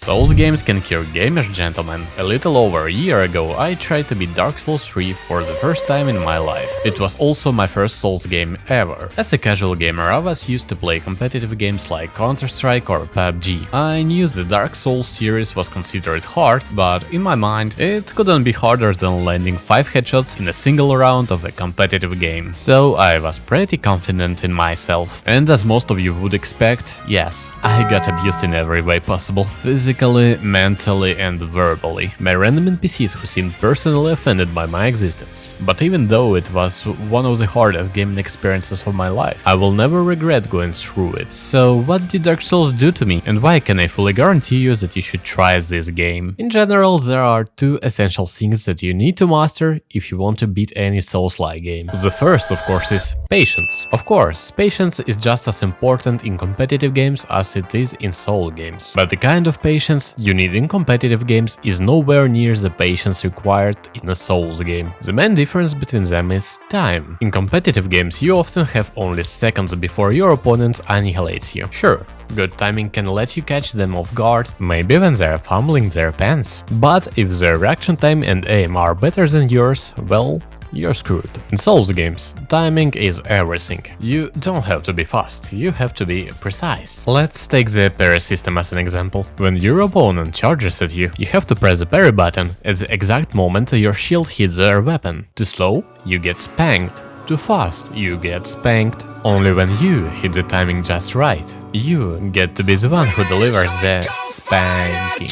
Souls games can cure gamers, gentlemen. A little over a year ago, I tried to beat Dark Souls 3 for the first time in my life. It was also my first Souls game ever. As a casual gamer, I was used to play competitive games like Counter-Strike or PUBG. I knew the Dark Souls series was considered hard, but in my mind, it couldn't be harder than landing 5 headshots in a single round of a competitive game. So I was pretty confident in myself. And as most of you would expect, yes, I got abused in every way possible. Physically, mentally and verbally, by random NPCs who seemed personally offended by my existence. But even though it was one of the hardest gaming experiences of my life, I will never regret going through it. So what did Dark Souls do to me, and why can I fully guarantee you that you should try this game? In general, there are 2 essential things that you need to master if you want to beat any Souls-like game. The first, of course, is patience. Of course, patience is just as important in competitive games as it is in Soul games. But the kind of patience you need in competitive games is nowhere near the patience required in a Souls game. The main difference between them is time. In competitive games, you often have only seconds before your opponent annihilates you. Sure, good timing can let you catch them off guard, maybe when they're fumbling their pants. But if their reaction time and aim are better than yours, well, you're screwed. In Souls games, timing is everything. You don't have to be fast, you have to be precise. Let's take the parry system as an example. When your opponent charges at you, you have to press the parry button at the exact moment your shield hits their weapon. Too slow, you get spanked. Too fast, you get spanked. Only when you hit the timing just right, you get to be the one who delivers the spanking.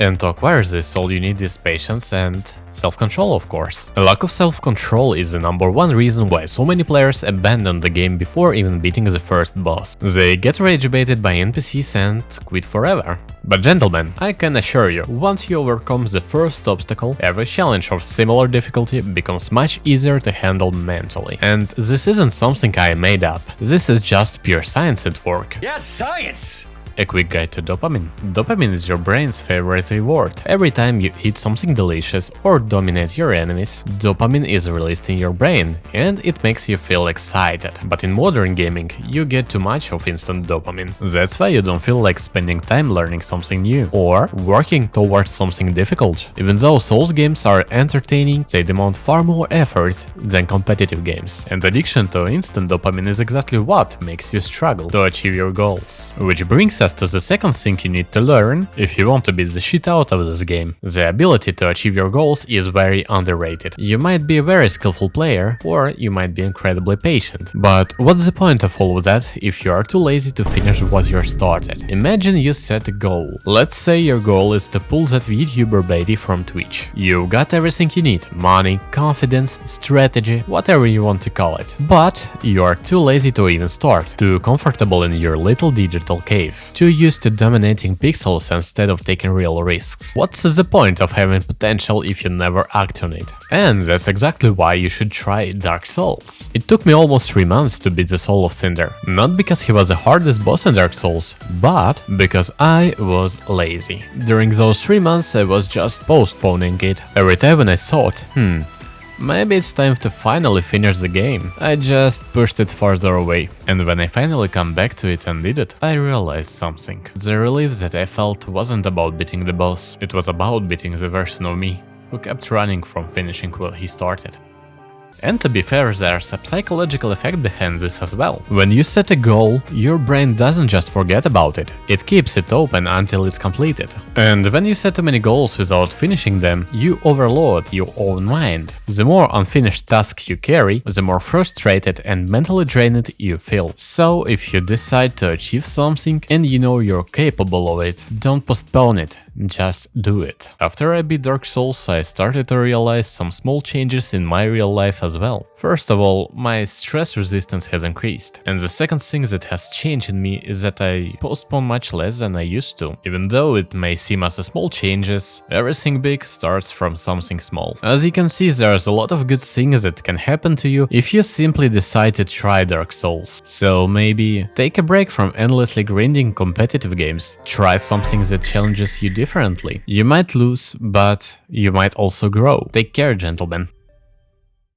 And to acquire this, all you need is patience and self-control, of course. A lack of self-control is the #1 reason why so many players abandon the game before even beating the first boss. They get rage-baited by NPCs and quit forever. But gentlemen, I can assure you, once you overcome the first obstacle, every challenge of similar difficulty becomes much easier to handle mentally. And this isn't something I made up, this is just pure science at work. Yes, science! A quick guide to dopamine. Dopamine is your brain's favorite reward. Every time you eat something delicious or dominate your enemies, dopamine is released in your brain, and it makes you feel excited. But in modern gaming, you get too much of instant dopamine. That's why you don't feel like spending time learning something new or working towards something difficult. Even though Souls games are entertaining, they demand far more effort than competitive games. And addiction to instant dopamine is exactly what makes you struggle to achieve your goals. Which brings us to the second thing you need to learn if you want to beat the shit out of this game. The ability to achieve your goals is very underrated. You might be a very skillful player, or you might be incredibly patient. But what's the point of all of that if you are too lazy to finish what you started? Imagine you set a goal. Let's say your goal is to pull that Vtuber baby from Twitch. You've got everything you need: money, confidence, strategy, whatever you want to call it. But you are too lazy to even start, too comfortable in your little digital cave, too used to dominating pixels instead of taking real risks. What's the point of having potential if you never act on it? And that's exactly why you should try Dark Souls. It took me almost 3 months to beat the soul of Cinder, not because he was the hardest boss in Dark Souls, but because I was lazy. During those 3 months I was just postponing it. Every time when I thought, maybe it's time to finally finish the game, I just pushed it farther away. And when I finally come back to it and did it, I realized something. The relief that I felt wasn't about beating the boss, it was about beating the version of me who kept running from finishing where he started. And to be fair, there's a psychological effect behind this as well. When you set a goal, your brain doesn't just forget about it, it keeps it open until it's completed. And when you set too many goals without finishing them, you overload your own mind. The more unfinished tasks you carry, the more frustrated and mentally drained you feel. So if you decide to achieve something and you know you're capable of it, don't postpone it. Just do it. After I beat Dark Souls, I started to realize some small changes in my real life as well. First of all, my stress resistance has increased. And the second thing that has changed in me is that I postpone much less than I used to. Even though it may seem as a small changes, everything big starts from something small. As you can see, there's a lot of good things that can happen to you if you simply decide to try Dark Souls. So maybe take a break from endlessly grinding competitive games. Try something that challenges you differently. You might lose, but you might also grow. Take care, gentlemen.